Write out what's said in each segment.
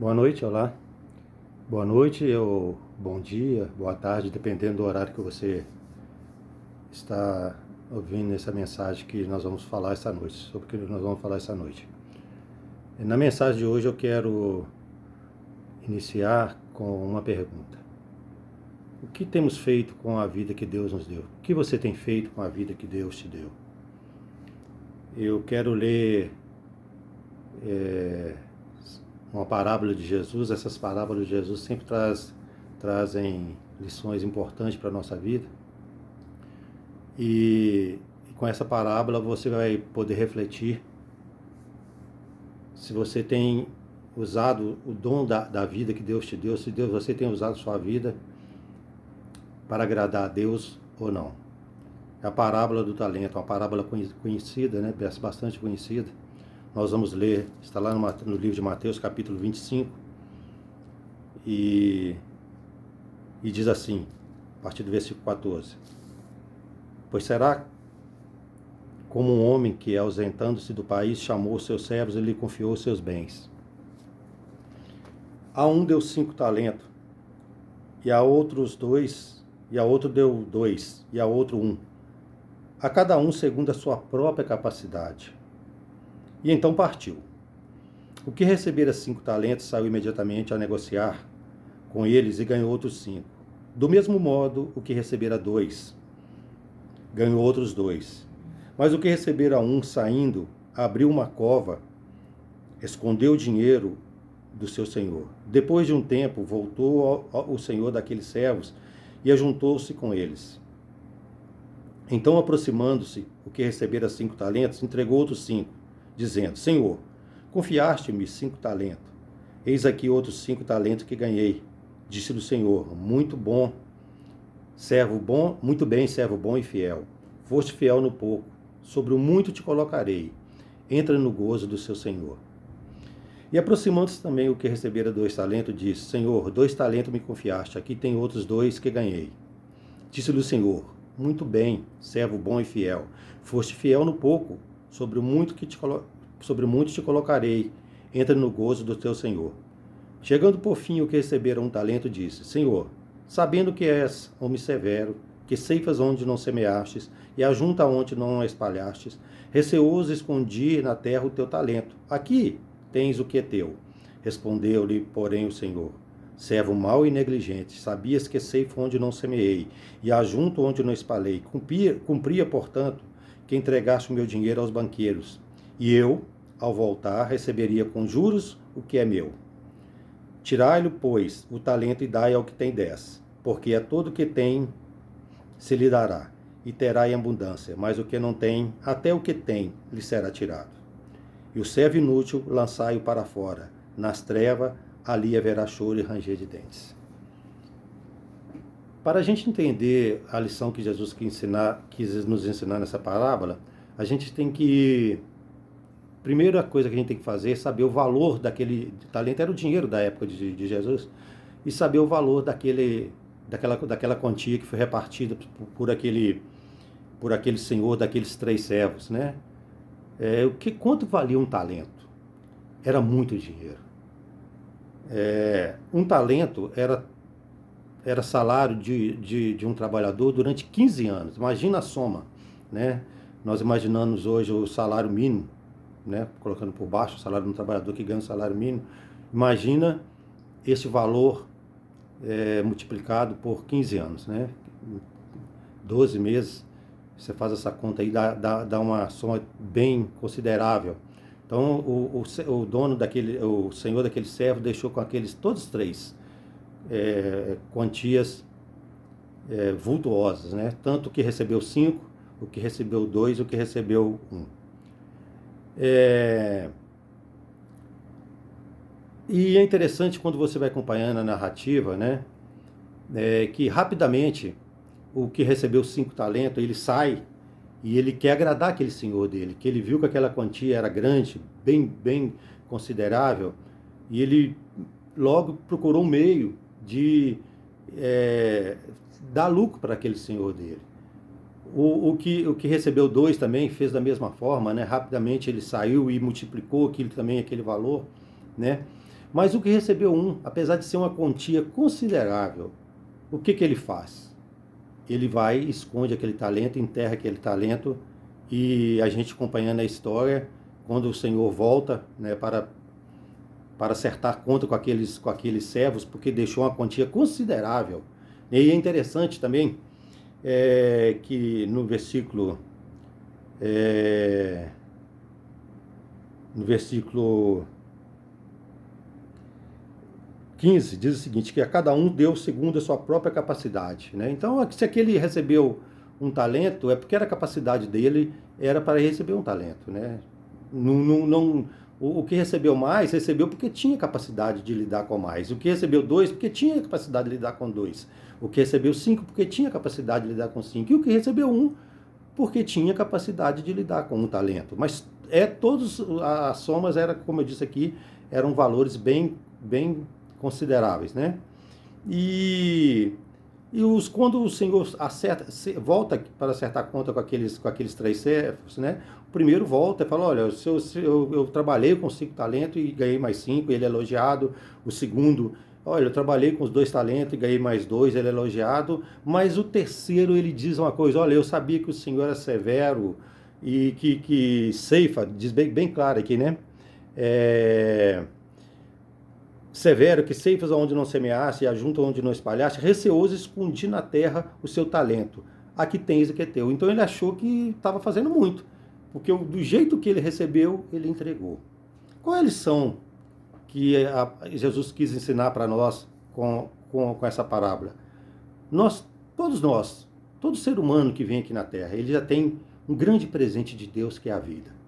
Boa noite, olá. Boa noite, ou bom dia, boa tarde, dependendo do horário que você está ouvindo essa mensagem que nós vamos falar essa noite, sobre o que nós vamos falar essa noite. Na mensagem de hoje eu quero iniciar com uma pergunta. O que temos feito com a vida que Deus nos deu? O que você tem feito com a vida que Deus te deu? Eu quero ler uma parábola de Jesus. Essas parábolas de Jesus sempre trazem lições importantes para a nossa vida. E com essa parábola você vai poder refletir se você tem usado o dom da vida que Deus te deu, se você tem usado sua vida para agradar a Deus ou não. É a parábola do talento, uma parábola conhecida, né? Bastante conhecida. Nós vamos ler, está lá no livro de Mateus, capítulo 25, e diz assim, a partir do versículo 14: Pois será como um homem que, ausentando-se do país, chamou os seus servos e lhe confiou os seus bens. A um deu 5 talentos, e a outros 2, e a outro deu 2, e a outro 1, a cada um segundo a sua própria capacidade. E então partiu. O que recebera 5 talentos saiu imediatamente a negociar com eles e ganhou outros 5. Do mesmo modo, o que recebera 2 ganhou outros 2. Mas o que recebera 1, saindo, abriu uma cova, escondeu o dinheiro do seu senhor. Depois de um tempo, voltou o senhor daqueles servos e ajuntou-se com eles. Então, aproximando-se, o que recebera 5 talentos, entregou outros 5, dizendo: Senhor, confiaste-me 5 talentos. Eis aqui outros 5 talentos que ganhei. Disse-lhe o Senhor: muito bem, servo bom e fiel. Foste fiel no pouco, sobre o muito te colocarei. Entra no gozo do seu Senhor. E aproximando-se também o que recebera 2 talentos, disse: Senhor, 2 talentos me confiaste, aqui tem outros 2 que ganhei. Disse-lhe o Senhor: muito bem, servo bom e fiel. Foste fiel no pouco, sobre o muito te colocarei. Entra no gozo do teu Senhor. Chegando por fim o que recebera 1 talento, disse: Senhor, sabendo que és homem severo, que ceifas onde não semeastes, e ajunta onde não espalhastes, receoso escondi na terra o teu talento. Aqui tens o que é teu. Respondeu-lhe, porém, o Senhor: servo mau e negligente, sabias que ceifo onde não semeei, e ajunto onde não espalhei. Cumpria, portanto, que entregaste o meu dinheiro aos banqueiros, e eu, ao voltar, receberia com juros o que é meu. Tirai-lhe, pois, o talento e dai ao que tem 10, porque a todo que tem se lhe dará, e terá em abundância, mas o que não tem, até o que tem, lhe será tirado. E o servo inútil lançai-o para fora, nas trevas, ali haverá choro e ranger de dentes. Para a gente entender a lição que Jesus quis nos ensinar nessa parábola, a gente tem que... Primeira coisa que a gente tem que fazer é saber o valor daquele talento. Era o dinheiro da época de Jesus. E saber o valor daquela quantia que foi repartida por aquele senhor, daqueles 3 servos, né? Quanto valia um talento? Era muito dinheiro. Um talento era salário de um trabalhador durante 15 anos. Imagina a soma, né? Nós imaginamos hoje o salário mínimo, né? Colocando por baixo o salário de um trabalhador que ganha um salário mínimo. Imagina esse valor multiplicado por 15 anos, né? 12 meses, você faz essa conta aí, dá uma soma bem considerável. Então, o dono o senhor daquele servo deixou com todos 3 quantias vultuosas, né? Tanto o que recebeu 5, o que recebeu 2, o que recebeu 1. E é interessante quando você vai acompanhando a narrativa, né? Que rapidamente o que recebeu 5 talentos, ele sai e ele quer agradar aquele senhor dele, que ele viu que aquela quantia era grande, bem considerável, e ele logo procurou um meio de dar lucro para aquele senhor dele. O que recebeu 2 também fez da mesma forma, né? Rapidamente ele saiu e multiplicou aquele valor, né? Mas o que recebeu um, apesar de ser uma quantia considerável, o que ele faz? Ele vai, esconde aquele talento, enterra aquele talento, e a gente acompanhando a história, quando o Senhor volta, né, para acertar conta com aqueles servos, porque deixou uma quantia considerável. E é interessante também que no versículo 15 diz o seguinte, que a cada um deu segundo a sua própria capacidade, né? Então, se aquele recebeu um talento, é porque era a capacidade dele, era para receber um talento, né? O que recebeu mais, recebeu porque tinha capacidade de lidar com mais. O que recebeu 2, porque tinha capacidade de lidar com 2. O que recebeu 5, porque tinha capacidade de lidar com 5. E o que recebeu 1, porque tinha capacidade de lidar com um talento. Mas todos as somas, como eu disse aqui, eram valores bem consideráveis, né? Quando o Senhor volta para acertar conta com aqueles 3 servos, né? O primeiro volta e fala, olha, eu trabalhei com 5 talentos e ganhei mais 5, ele é elogiado. O segundo, olha, eu trabalhei com os 2 talentos e ganhei mais 2, ele é elogiado. Mas o terceiro, ele diz uma coisa, olha, eu sabia que o Senhor é severo e que ceifa, diz bem claro aqui, né? Severo, que ceifas onde não semeaste e ajunta onde não espalhaste, receoso escondi na terra o seu talento. Aqui tens o que é teu. Então ele achou que estava fazendo muito, porque do jeito que ele recebeu, ele entregou. Qual é a lição que Jesus quis ensinar para nós com essa parábola? Todo ser humano que vem aqui na terra, ele já tem um grande presente de Deus, que é a vida.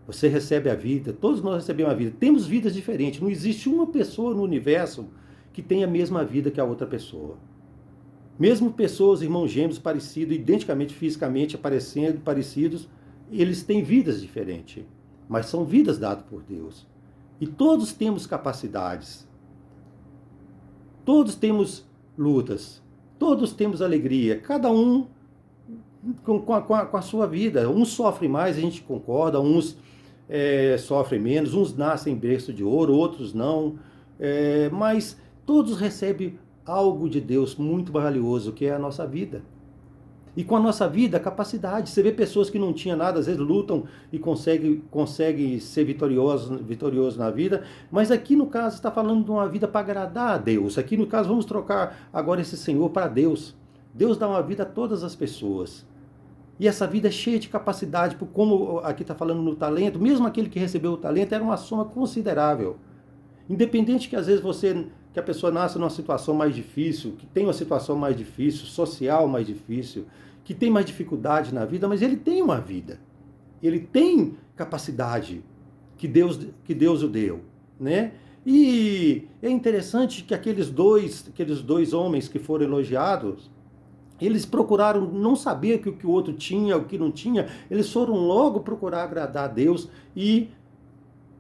Você recebe a vida, todos nós recebemos a vida. Temos vidas diferentes. Não existe uma pessoa no universo que tenha a mesma vida que a outra pessoa. Mesmo pessoas, irmãos gêmeos, parecidos, identicamente, fisicamente, parecidos, eles têm vidas diferentes. Mas são vidas dadas por Deus. E todos temos capacidades. Todos temos lutas. Todos temos alegria. Cada um com a sua vida. Uns sofrem mais, a gente concorda, uns sofrem menos, uns nascem em berço de ouro, outros não, mas todos recebem algo de Deus muito valioso, que é a nossa vida. E com a nossa vida, a capacidade. Você vê pessoas que não tinham nada, às vezes lutam e conseguem ser vitoriosos na vida, mas aqui no caso está falando de uma vida para agradar a Deus. Aqui no caso vamos trocar agora esse Senhor para Deus. Deus dá uma vida a todas as pessoas. E essa vida é cheia de capacidade, porque como aqui está falando no talento, mesmo aquele que recebeu o talento era uma soma considerável. Independente que às vezes que a pessoa nasça numa situação mais difícil, que tem uma situação mais difícil, social mais difícil, que tem mais dificuldade na vida, mas ele tem uma vida. Ele tem capacidade que Deus o deu, né? E é interessante que aqueles dois homens que foram elogiados, eles procuraram não saber que o que o outro tinha, o que não tinha, eles foram logo procurar agradar a Deus e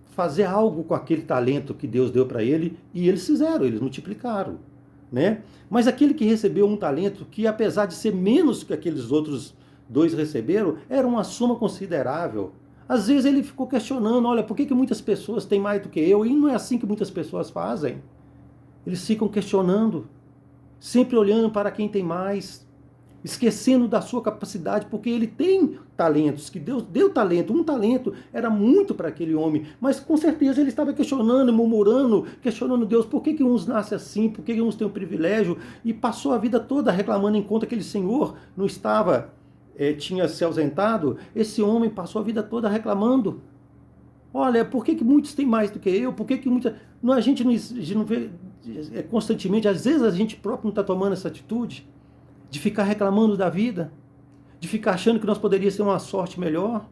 fazer algo com aquele talento que Deus deu para ele, e eles fizeram, eles multiplicaram, né? Mas aquele que recebeu um talento que, apesar de ser menos que aqueles outros 2 receberam, era uma soma considerável. Às vezes ele ficou questionando, olha, por que muitas pessoas têm mais do que eu? E não é assim que muitas pessoas fazem. Eles ficam questionando, sempre olhando para quem tem mais, esquecendo da sua capacidade, porque ele tem talentos, que Deus deu talento. Um talento era muito para aquele homem, mas com certeza ele estava questionando, murmurando, questionando Deus, por que uns nascem assim, por que uns têm um privilégio, e passou a vida toda reclamando, enquanto aquele senhor não estava, tinha se ausentado. Esse homem passou a vida toda reclamando. Olha, por que muitos têm mais do que eu? Por que muita... a gente não vê constantemente, às vezes a gente próprio não está tomando essa atitude de ficar reclamando da vida, de ficar achando que nós poderíamos ter uma sorte melhor,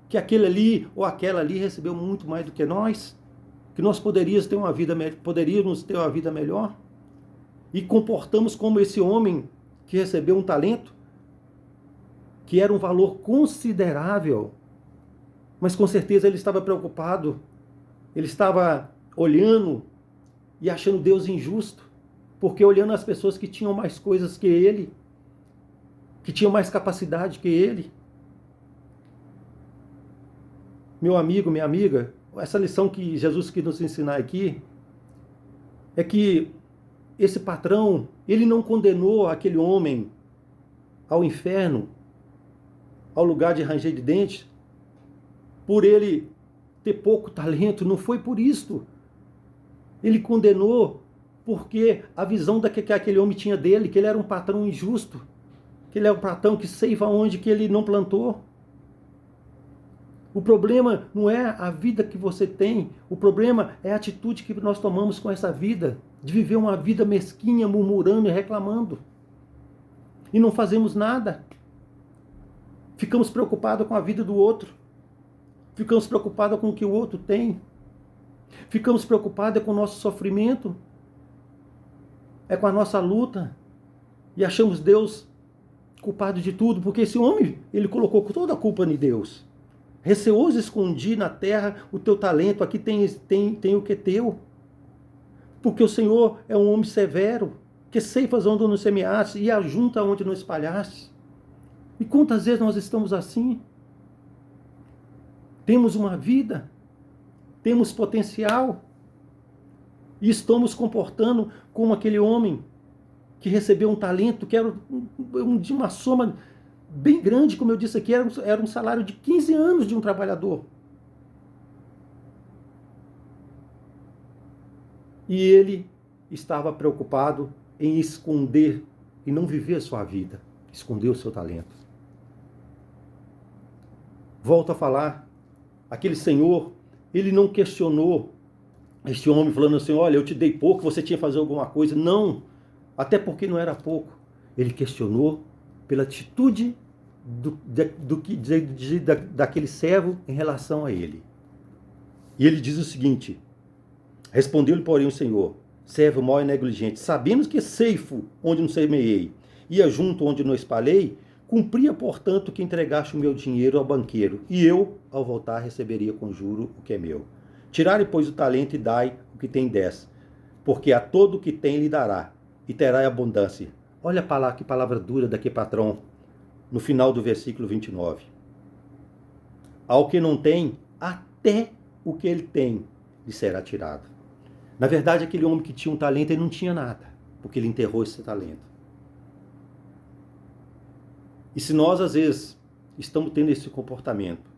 que aquele ali ou aquela ali recebeu muito mais do que nós, que nós poderíamos ter uma vida melhor, e comportamos como esse homem que recebeu um talento, que era um valor considerável, mas com certeza ele estava preocupado, ele estava olhando e achando Deus injusto, porque olhando as pessoas que tinham mais coisas que ele, que tinham mais capacidade que ele. Meu amigo, minha amiga, essa lição que Jesus quis nos ensinar aqui é que esse patrão, ele não condenou aquele homem ao inferno, ao lugar de ranger de dentes, por ele ter pouco talento. Não foi por isso. Ele condenou porque a visão que aquele homem tinha dele, que ele era um patrão injusto, que ele é um patrão que ceifa onde que ele não plantou. O problema não é a vida que você tem, o problema é a atitude que nós tomamos com essa vida, de viver uma vida mesquinha, murmurando e reclamando. E não fazemos nada. Ficamos preocupados com a vida do outro. Ficamos preocupados com o que o outro tem. Ficamos preocupados com o nosso sofrimento. É com a nossa luta. E achamos Deus culpado de tudo, porque esse homem, ele colocou toda a culpa em Deus. Receoso escondi na terra o teu talento, aqui tem o que é teu. Porque o Senhor é um homem severo, que ceifas onde não semeaste e ajunta onde não espalhaste. E quantas vezes nós estamos assim? Temos uma vida, temos potencial, e estamos comportando como aquele homem que recebeu um talento, que era de uma soma bem grande, como eu disse aqui, era um salário de 15 anos de um trabalhador. E ele estava preocupado em esconder e não viver a sua vida, esconder o seu talento. Volto a falar, aquele senhor, ele não questionou este homem falando assim, olha, eu te dei pouco, você tinha que fazer alguma coisa. Não, até porque não era pouco. Ele questionou pela atitude daquele servo em relação a ele. E ele diz o seguinte, respondeu-lhe, porém, o Senhor, servo mau e negligente, sabendo que ceifo onde não semeei, ia junto onde não espalhei, cumpria, portanto, que entregaste o meu dinheiro ao banqueiro, e eu, ao voltar, receberia com juro o que é meu. Tirai, pois, o talento e dai o que tem 10, porque a todo o que tem lhe dará, e terá abundância. Olha que palavra dura daquele patrão, no final do versículo 29. Ao que não tem, até o que ele tem lhe será tirado. Na verdade, aquele homem que tinha um talento, ele não tinha nada, porque ele enterrou esse talento. E se nós, às vezes, estamos tendo esse comportamento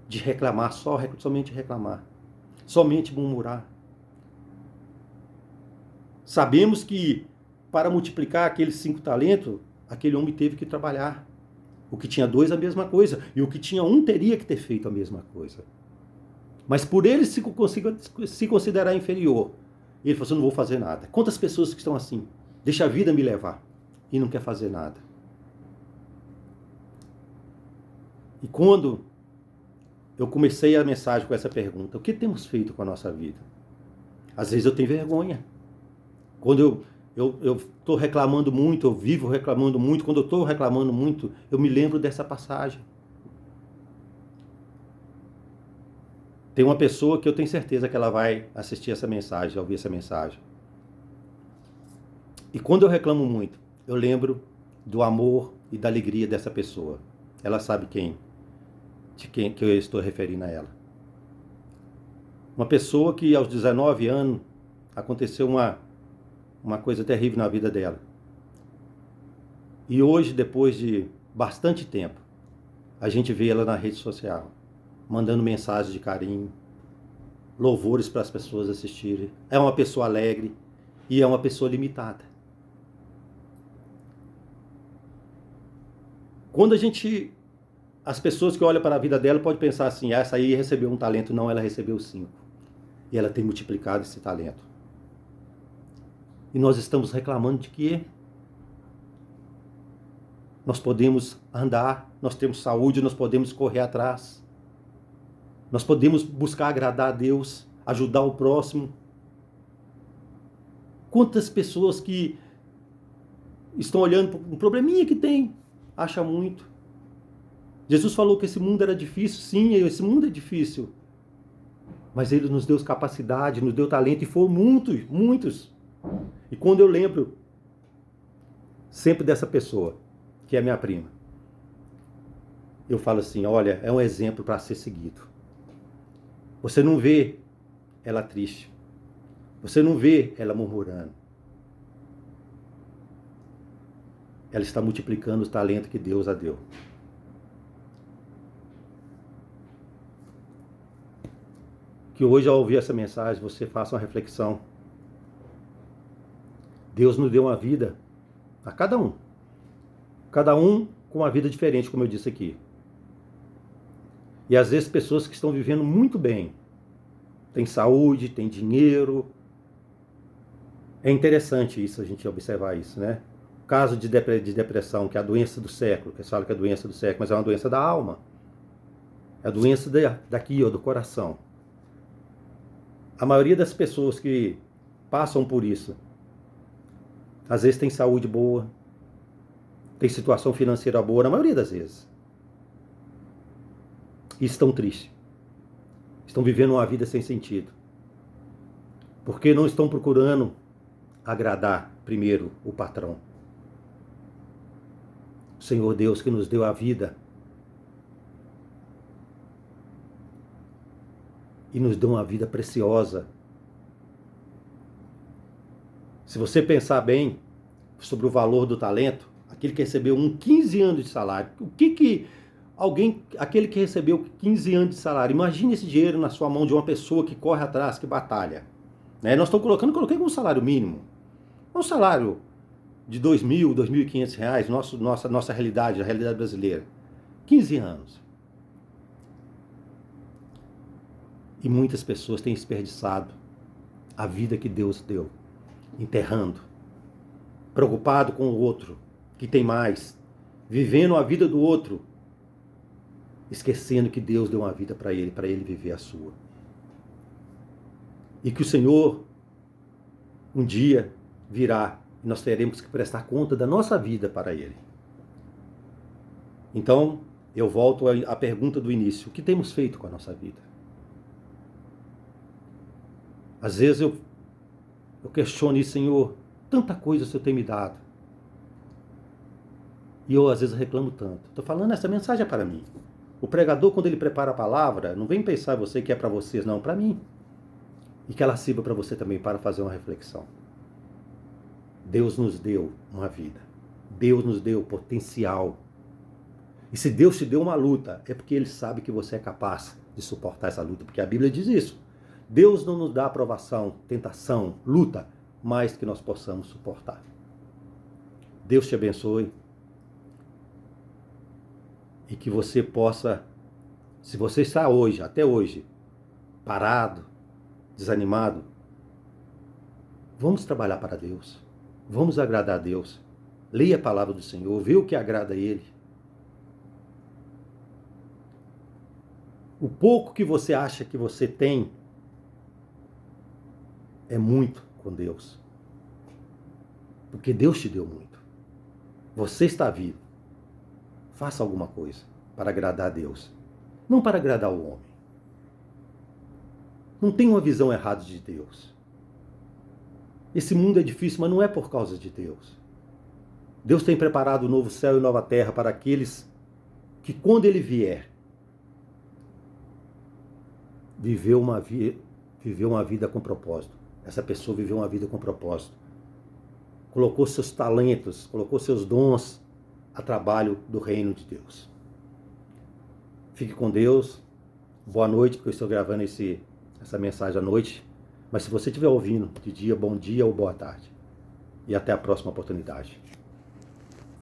de reclamar, somente reclamar, somente murmurar, sabemos que para multiplicar aqueles 5 talentos, aquele homem teve que trabalhar. O que tinha 2, a mesma coisa. E o que tinha 1 teria que ter feito a mesma coisa. Mas por ele se considerar inferior, ele falou assim, não vou fazer nada. Quantas pessoas que estão assim? Deixa a vida me levar. E não quer fazer nada. E quando eu comecei a mensagem com essa pergunta, o que temos feito com a nossa vida? Às vezes eu tenho vergonha. Quando eu estou reclamando muito, eu vivo reclamando muito, quando eu estou reclamando muito, eu me lembro dessa passagem. Tem uma pessoa que eu tenho certeza que ela vai assistir essa mensagem, ouvir essa mensagem. E quando eu reclamo muito, eu lembro do amor e da alegria dessa pessoa. Ela sabe de quem que eu estou referindo a ela. Uma pessoa que aos 19 anos aconteceu uma coisa terrível na vida dela. E hoje, depois de bastante tempo, a gente vê ela na rede social, mandando mensagens de carinho, louvores para as pessoas assistirem. É uma pessoa alegre e é uma pessoa limitada. Quando as pessoas que olham para a vida dela podem pensar assim, essa aí recebeu um talento. Não, ela recebeu 5. E ela tem multiplicado esse talento. E nós estamos reclamando de quê? Nós podemos andar, nós temos saúde, nós podemos correr atrás. Nós podemos buscar agradar a Deus, ajudar o próximo. Quantas pessoas que estão olhando para um probleminha que tem, acham muito. Jesus falou que esse mundo era difícil, sim, esse mundo é difícil. Mas Ele nos deu capacidade, nos deu talento, e foram muitos, muitos. E quando eu lembro sempre dessa pessoa, que é minha prima, eu falo assim, olha, é um exemplo para ser seguido. Você não vê ela triste. Você não vê ela murmurando. Ela está multiplicando o talento que Deus a deu. Que hoje, ao ouvir essa mensagem, você faça uma reflexão. Deus nos deu uma vida a cada um. Cada um com uma vida diferente, como eu disse aqui. E às vezes pessoas que estão vivendo muito bem. Tem saúde, tem dinheiro. É interessante isso, a gente observar isso, né? O caso de depressão, que é a doença do século, que eles falam que é a doença do século, mas é uma doença da alma. É a doença daqui, ó, do coração. A maioria das pessoas que passam por isso, às vezes tem saúde boa, tem situação financeira boa, na maioria das vezes. E estão tristes. Estão vivendo uma vida sem sentido. Porque não estão procurando agradar primeiro o patrão. O Senhor Deus que nos deu a vida e nos deu uma vida preciosa. Se você pensar bem sobre o valor do talento, aquele que recebeu 15 anos de salário, aquele que recebeu 15 anos de salário, imagine esse dinheiro na sua mão de uma pessoa que corre atrás, que batalha. Né? Nós estamos coloquei como um salário mínimo. Um salário de R$2.000, R$2.500, nossa realidade, a realidade brasileira. 15 anos. E muitas pessoas têm desperdiçado a vida que Deus deu, enterrando, preocupado com o outro, que tem mais, vivendo a vida do outro, esquecendo que Deus deu uma vida para ele viver a sua. E que o Senhor um dia virá e nós teremos que prestar conta da nossa vida para Ele. Então, eu volto à pergunta do início: o que temos feito com a nossa vida? Às vezes eu questiono isso, Senhor, tanta coisa o Senhor tem me dado. E eu às vezes reclamo tanto. Estou falando, essa mensagem é para mim. O pregador, quando ele prepara a palavra, não vem pensar em você que é para vocês, não, para mim. E que ela sirva para você também, para fazer uma reflexão. Deus nos deu uma vida. Deus nos deu potencial. E se Deus te deu uma luta, é porque Ele sabe que você é capaz de suportar essa luta. Porque a Bíblia diz isso. Deus não nos dá aprovação, tentação, luta, mais que nós possamos suportar. Deus te abençoe. E que você possa, se você está hoje, até hoje, parado, desanimado, vamos trabalhar para Deus. Vamos agradar a Deus. Leia a palavra do Senhor, vê o que agrada a Ele. O pouco que você acha que você tem é muito com Deus. Porque Deus te deu muito. Você está vivo. Faça alguma coisa para agradar a Deus. Não para agradar o homem. Não tem uma visão errada de Deus. Esse mundo é difícil, mas não é por causa de Deus. Deus tem preparado um novo céu e nova terra para aqueles que, quando Ele vier, viveu uma vida com propósito. Essa pessoa viveu uma vida com propósito. Colocou seus talentos, colocou seus dons a trabalho do reino de Deus. Fique com Deus. Boa noite, porque eu estou gravando essa mensagem à noite. Mas se você estiver ouvindo de dia, bom dia ou boa tarde. E até a próxima oportunidade.